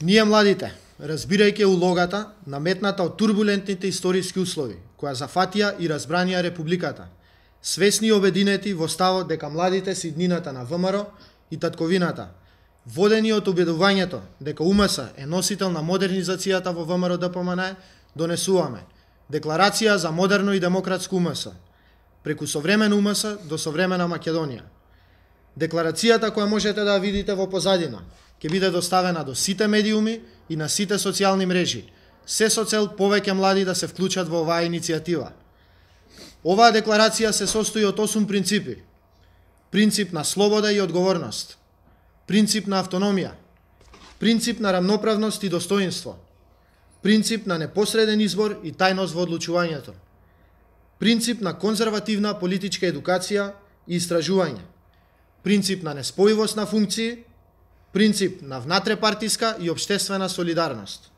Ние младите, разбирајќи улогата наметната од турбулентните историски услови, која зафатија и разбранија републиката, свесни и обединети во ставот дека младите се иднината на ВМРО и татковината, водени од убедувањето дека УМС е носител на модернизацијата во ВМРО ДПМН, донесуваме Декларација за модерно и демократско УМС, преку современ УМС до современа Македонија. Декларацијата која можете да ја видите во позадина ќе биде доставена до сите медиуми и на сите социјални мрежи, се со цел повеќе млади да се вклучат во оваа иницијатива. Оваа декларација се состои од 8 принципи. Принцип на слобода и одговорност, принцип на автономија, принцип на рамноправност и достоинство, принцип на непосреден избор и тајност во одлучувањето, принцип на конзервативна политичка едукација и истражување, принцип на неспојивост на функции, принцип на внатрепартиска и општествена солидарност,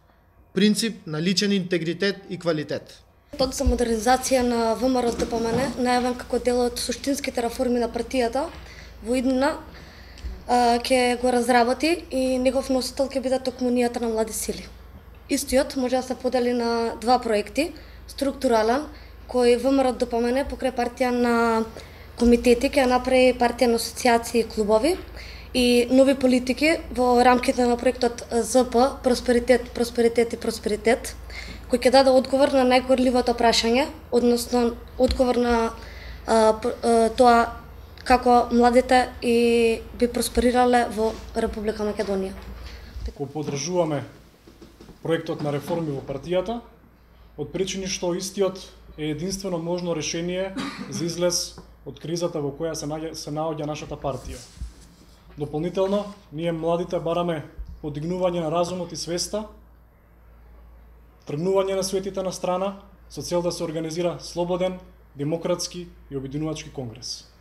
принцип на личен интегритет и квалитет. Планот за модернизација на ВМРО ДПМН, најавен како дел од суштинските реформи на партијата, во иднина ќе го разработи и негов носител ќе биде токму нијата на млади сили. Истиот може да се подели на два проекти, структурален, кој ВМРО ДПМН покрај партија на комитети ќе направи партија на асоциации и клубови, и нови политики во рамките на проектот ЗП Просперитет, просперитет и просперитет, кој ќе даде одговор на најгорливото прашање, односно одговор на тоа како младите и би просперирале во Република Македонија. Го поддржуваме проектот на реформи во партијата, од причини што истиот е единствено можно решение за излез од кризата во која се наоѓа нашата партија. Дополнително, ние младите бараме подигнување на разумот и свеста, тргнување на светите на страна, со цел да се организира слободен, демократски и обединувачки конгрес.